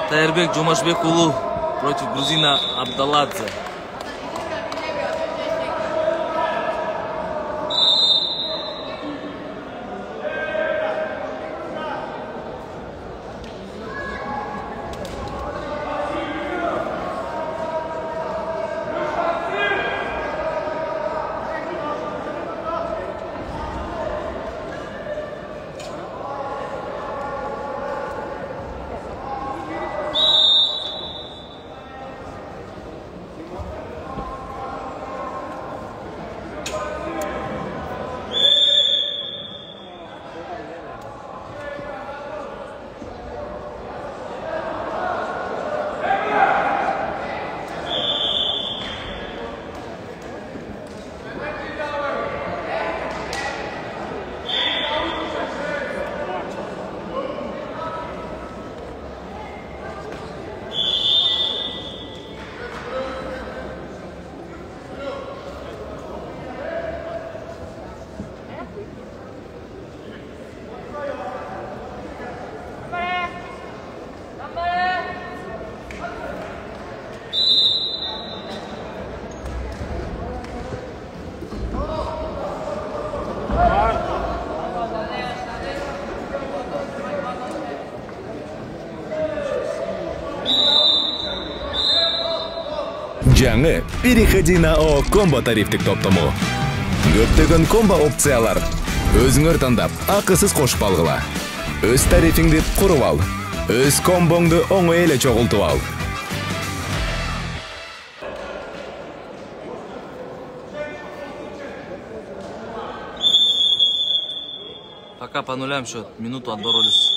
Таирбек Джумашбекулу против грузина Абдалладзе. Жаңы переходи на ООО Комбо тарифтик топтому. Көптөгөн комбо опциялар. Өзүңөр тандап, акысыз кошуп алгыла. Өз тарифиңди куруп ал. Өз комбоңду оңой эле чогултуп ал. Пока по нулям счет. Минуту отборолись.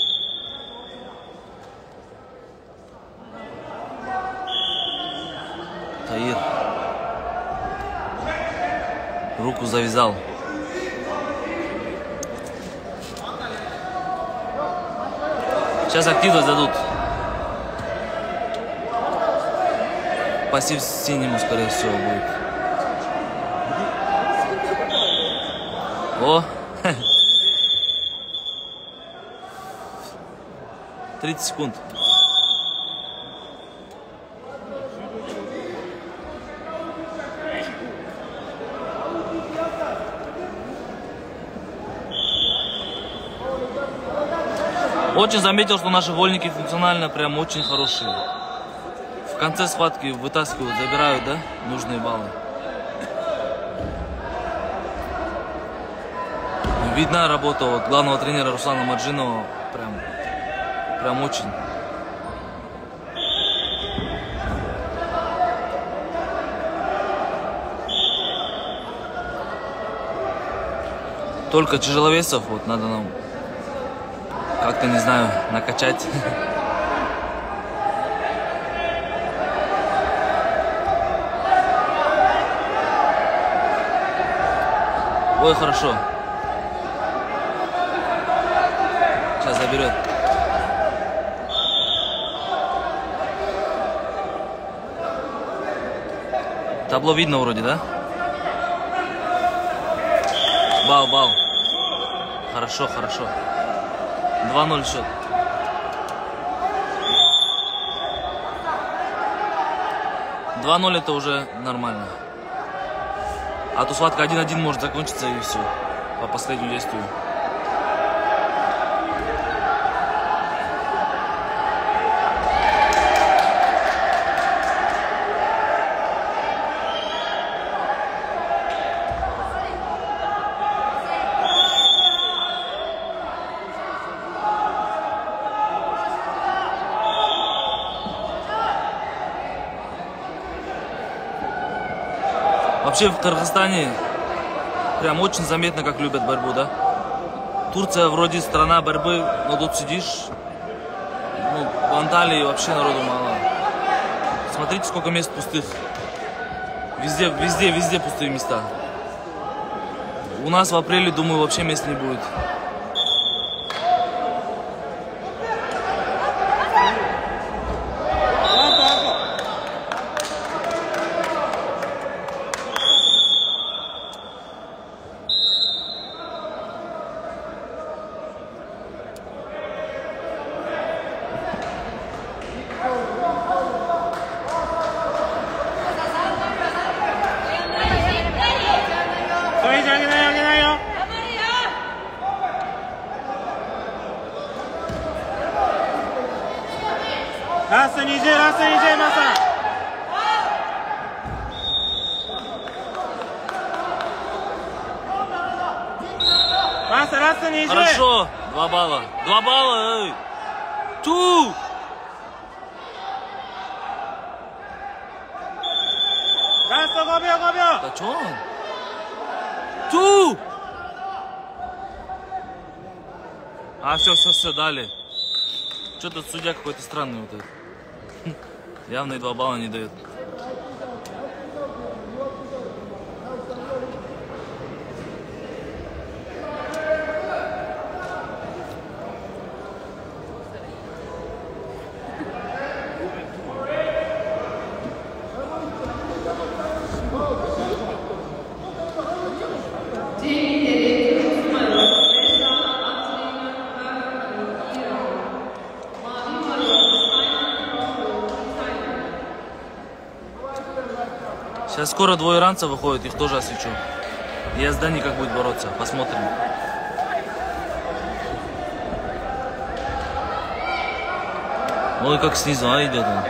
Таир. Руку завязал. Сейчас активность дадут. Пассив синему, скорее всего, будет. О! 30 секунд. Очень заметил, что наши вольники функционально прям очень хорошие. В конце схватки вытаскивают, забирают, да, нужные баллы. Видна работа вот главного тренера Руслана Маджинова. Прям очень. Только тяжеловесов вот надо нам как-то, не знаю, накачать. Ой, хорошо. Сейчас заберет. Табло видно вроде, да? Бал. Хорошо. 2-0 счет. Это уже нормально. А то схватка 1-1 может закончиться и все. По последнему действию. Вообще в Кыргызстане прям очень заметно, как любят борьбу, да? Турция вроде страна борьбы, но тут сидишь, в Анталии вообще народу мало. Смотрите, сколько мест пустых. Везде пустые места. У нас в апреле, думаю, вообще мест не будет. Раса ниже, Маса. Маса, раса ниже. Хорошо. 2 балла. 2 балла, эй. Ту. Раса, гобё. Да чё он? Ту. А, все, дали. Что-то судья какой-то странный вот этот. Явно и 2 балла не дает. Сейчас скоро 2 иранца выходят, их тоже освечу. И Яздани как будет бороться, посмотрим. Ой, как снизу, идет он.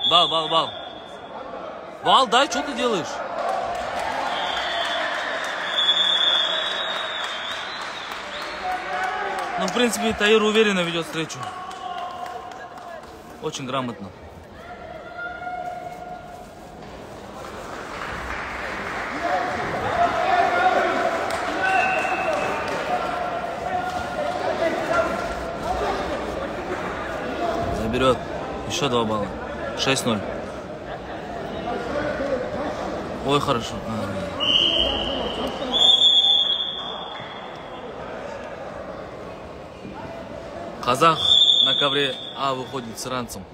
Бал. Бал, дай, что ты делаешь? Ну, в принципе, Таир уверенно ведет встречу. Очень грамотно. Заберет. Еще 2 балла. 6-0. Ой, хорошо. Казах на ковре А выходит с иранцем.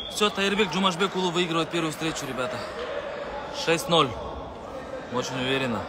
Все, Таирбек Джумашбекулу выигрывает первую встречу, ребята. 6-0. Очень уверенно.